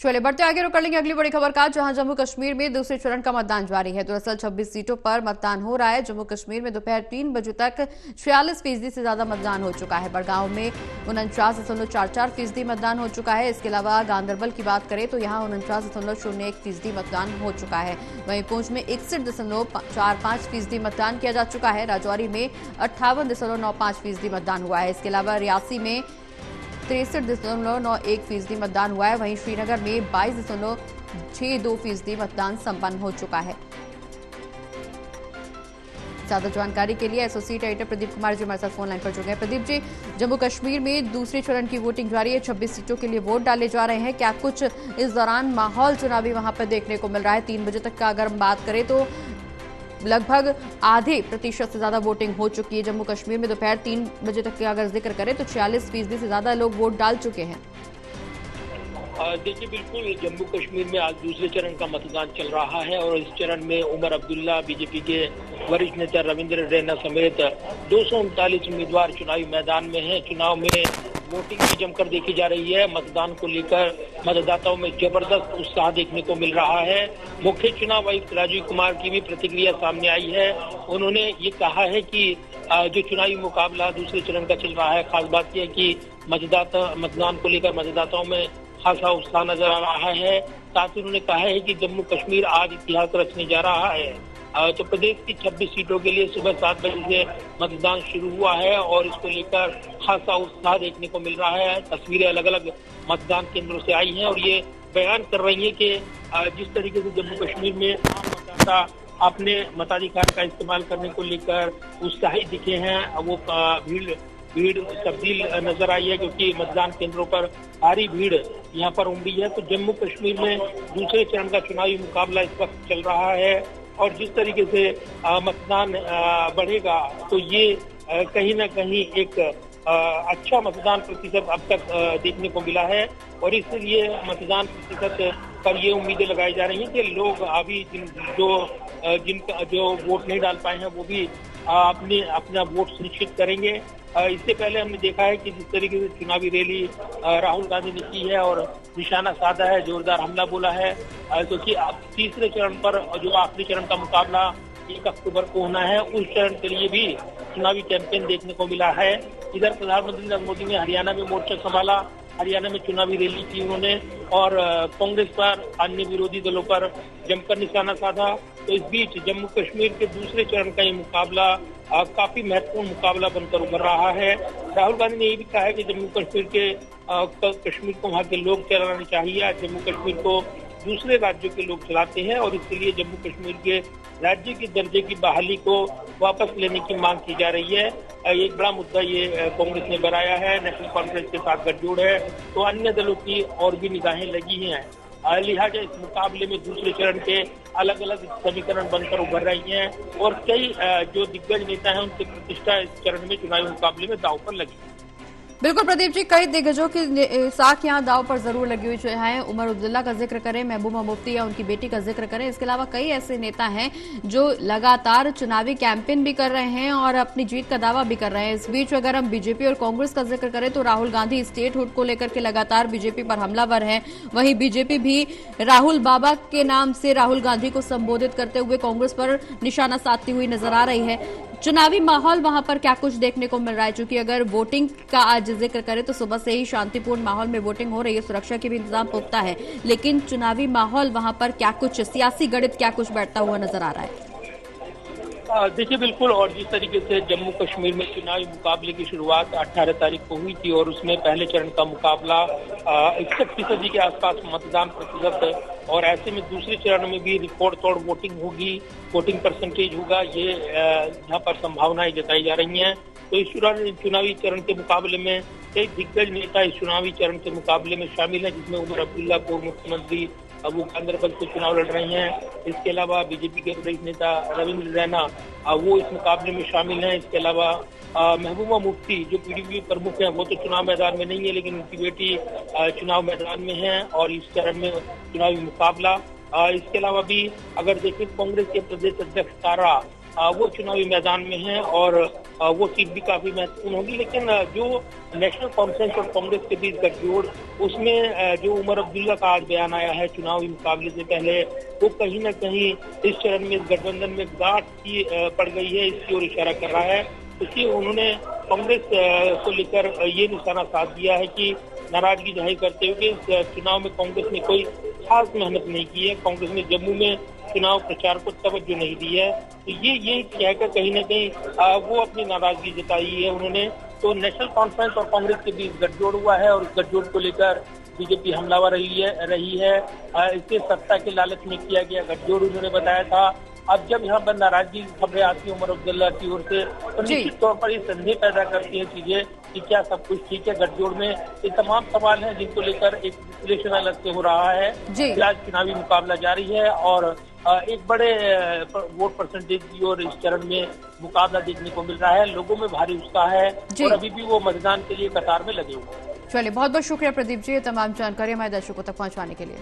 चलिए बढ़ते आगे रुक कर लेंगे अगली बड़ी खबर का, जहां जम्मू कश्मीर में दूसरे चरण का मतदान जारी है। दरअसल 26 सीटों पर मतदान हो रहा है। जम्मू कश्मीर में दोपहर 3 बजे तक 46% से ज्यादा मतदान हो चुका है। बड़गांव में 49.44% मतदान हो चुका है। इसके अलावा गांदरबल की बात करें तो यहाँ 49.01% मतदान हो चुका है। वहीं पुंछ में 61.45% मतदान किया जा चुका है। राजौरी में 58.95% मतदान हुआ है। इसके अलावा रियासी में 63.91% मतदान हुआ है। वहीं श्रीनगर में 22.62% मतदान संपन्न हो चुका है। ज्यादा जानकारी के लिए एसोसिएट एडिटर प्रदीप कुमार जी हमारे साथ फोन लाइन पर जुड़ गए। प्रदीप जी, जम्मू कश्मीर में दूसरे चरण की वोटिंग जारी है। 26 सीटों के लिए वोट डाले जा रहे हैं। क्या कुछ इस दौरान माहौल चुनावी वहां पर देखने को मिल रहा है? 3 बजे तक का अगर हम बात करें तो लगभग आधे प्रतिशत से ज्यादा वोटिंग हो चुकी है जम्मू कश्मीर में। दोपहर 3 बजे तक का अगर जिक्र करें तो 46% से ज्यादा लोग वोट डाल चुके हैं। देखिए, बिल्कुल जम्मू कश्मीर में आज दूसरे चरण का मतदान चल रहा है और इस चरण में उमर अब्दुल्ला, बीजेपी के वरिष्ठ नेता रविंद्र रैना समेत 239 उम्मीदवार चुनावी मैदान में हैं। चुनाव में वोटिंग भी जमकर देखी जा रही है। मतदान को लेकर मतदाताओं में जबरदस्त उत्साह देखने को मिल रहा है। मुख्य चुनाव आयुक्त राजीव कुमार की भी प्रतिक्रिया सामने आई है। उन्होंने ये कहा है कि जो चुनावी मुकाबला दूसरे चरण का चल रहा है, खास बात यह है कि मतदान को लेकर मतदाताओं में खासा उत्साह नजर आ रहा है। साथ ही उन्होंने कहा है कि जम्मू कश्मीर आज इतिहास रचने जा रहा है। तो प्रदेश की 26 सीटों के लिए सुबह 7 बजे से मतदान शुरू हुआ है और इसको लेकर खासा उत्साह देखने को मिल रहा है। तस्वीरें अलग अलग मतदान केंद्रों से आई हैं और ये बयान कर रही है कि जिस तरीके से जम्मू कश्मीर में आम मतदाता अपने मताधिकार का इस्तेमाल करने को लेकर उत्साहित दिखे हैं, वो भीड़ तब्दील नजर आई है, क्योंकि मतदान केंद्रों पर भारी भीड़ यहाँ पर उमड़ी है। तो जम्मू कश्मीर में दूसरे चरण का चुनावी मुकाबला इस वक्त चल रहा है और जिस तरीके से मतदान बढ़ेगा तो ये कहीं ना कहीं एक अच्छा मतदान प्रतिशत अब तक देखने को मिला है और इसलिए मतदान प्रतिशत पर ये उम्मीदें लगाई जा रही हैं कि लोग अभी जो वोट नहीं डाल पाए हैं वो भी अपना वोट सुनिश्चित करेंगे। इससे पहले हमने देखा है कि जिस तरीके से चुनावी रैली राहुल गांधी ने की है और निशाना साधा है, जोरदार हमला बोला है, क्योंकि अब तीसरे चरण पर जो आखिरी चरण का मुकाबला 1 अक्टूबर को होना है, उस चरण के लिए भी चुनावी कैंपेन देखने को मिला है। इधर प्रधानमंत्री नरेंद्र मोदी ने हरियाणा में मोर्चा संभाला, हरियाणा में चुनावी रैली की उन्होंने और कांग्रेस पर, अन्य विरोधी दलों पर जमकर निशाना साधा। तो इस बीच जम्मू कश्मीर के दूसरे चरण का ये मुकाबला काफी महत्वपूर्ण मुकाबला बनकर उभर रहा है। राहुल गांधी ने ये भी कहा है कि जम्मू कश्मीर को वहाँ के लोग चलाने चाहिए। जम्मू कश्मीर को दूसरे राज्यों के लोग चलाते हैं और इसके लिए जम्मू कश्मीर के राज्य के दर्जे की बहाली को वापस लेने की मांग की जा रही है। एक बड़ा मुद्दा ये कांग्रेस ने बनाया है, नेशनल कॉन्फ्रेंस के साथ गठजोड़ है, तो अन्य दलों की और भी निगाहें लगी हैं। लिहाजा इस मुकाबले में दूसरे चरण के अलग अलग समीकरण बनकर उभर रही हैं और कई जो दिग्गज नेता हैं उनकी प्रतिष्ठा इस चरण में चुनावी मुकाबले में दांव पर लगी। बिल्कुल प्रदीप जी, कई दिग्गजों की साख यहाँ दाव पर जरूर लगी हुई है। उमर अब्दुल्ला का जिक्र करें, महबूबा मुफ्ती या उनकी बेटी का जिक्र करें, इसके अलावा कई ऐसे नेता हैं जो लगातार चुनावी कैंपेन भी कर रहे हैं और अपनी जीत का दावा भी कर रहे हैं। इस बीच अगर हम बीजेपी और कांग्रेस का जिक्र करें तो राहुल गांधी स्टेटहुड को लेकर के लगातार बीजेपी पर हमलावर है। वहीं बीजेपी भी राहुल बाबा के नाम से राहुल गांधी को संबोधित करते हुए कांग्रेस पर निशाना साधती हुई नजर आ रही है। चुनावी माहौल वहां पर क्या कुछ देखने को मिल रहा है? क्योंकि अगर वोटिंग का आज जिक्र करें तो सुबह से ही शांतिपूर्ण माहौल में वोटिंग हो रही है, सुरक्षा के भी इंतजाम पुख्ता है, लेकिन चुनावी माहौल वहां पर क्या कुछ सियासी गणित क्या कुछ बैठता हुआ नजर आ रहा है? देखिए, बिल्कुल, और जिस तरीके से जम्मू कश्मीर में चुनावी मुकाबले की शुरुआत 18 तारीख को हुई थी और उसमें पहले चरण का मुकाबला 61% के आसपास मतदान प्रतिशत और ऐसे में दूसरे चरण में भी रिकॉर्ड तोड़ वोटिंग होगी, वोटिंग परसेंटेज होगा, ये यहाँ पर संभावनाएं जताई जा रही हैं। तो इस चुनावी चरण के मुकाबले में कई दिग्गज नेता इस चुनावी चरण के मुकाबले में शामिल हैं, जिसमें उमर अब्दुल्ला पूर्व मुख्यमंत्री वो गांदरबल से चुनाव लड़ रहे हैं। इसके अलावा बीजेपी के वरिष्ठ नेता रविंद्र रैना वो इस मुकाबले में शामिल हैं। इसके अलावा महबूबा मुफ्ती जो पीडीपी प्रमुख हैं वो तो चुनाव मैदान में नहीं है, लेकिन उनकी बेटी चुनाव मैदान में है और इस चरण में चुनावी मुकाबला। इसके अलावा भी अगर देखें कांग्रेस के प्रदेश अध्यक्ष तारा वो चुनावी मैदान में हैं और वो सीट भी काफी महत्वपूर्ण होगी। लेकिन जो नेशनल कॉन्फ्रेंस और कांग्रेस के बीच गठजोड़, उसमें जो उमर अब्दुल्ला का आज बयान आया है चुनावी मुकाबले से पहले, वो कहीं न कहीं इस चरण में, इस गठबंधन में गांठ की पड़ गई है, इसकी ओर इशारा कर रहा है। इसलिए उन्होंने कांग्रेस को लेकर ये निशाना साध दिया है कि नाराजगी जाहिर करते हुए कि इस चुनाव में कांग्रेस ने कोई खास मेहनत नहीं की है, कांग्रेस ने जम्मू में चुनाव प्रचार को तवज्जो नहीं दी है। तो ये कहकर कहीं न कहीं वो अपनी नाराजगी जताई है उन्होंने। तो नेशनल कॉन्फ्रेंस और कांग्रेस के बीच गठजोड़ हुआ है और गठजोड़ को लेकर बीजेपी हमलावर रही है। इसे सत्ता के लालच में किया गया गठजोड़ उन्होंने बताया था। अब जब यहाँ पर नाराजगी की खबरें आती है उमर अब्दुल्ला की ओर से, तो निश्चित तौर पर ये संदेह पैदा करती है चीजें कि क्या सब कुछ ठीक है गठजोड़ में। ये तमाम सवाल हैं जिनको लेकर एक विश्लेषण अलग से हो रहा है। आज चुनावी मुकाबला जारी है और एक बड़े वोट परसेंटेज की ओर इस चरण में मुकाबला देखने को मिल रहा है। लोगों में भारी उत्साह है और अभी भी वो मतदान के लिए कतार में लगे हुए हैं। चलिए, बहुत बहुत शुक्रिया प्रदीप जी, ये तमाम जानकारी हमारे दर्शकों तक पहुंचाने के लिए।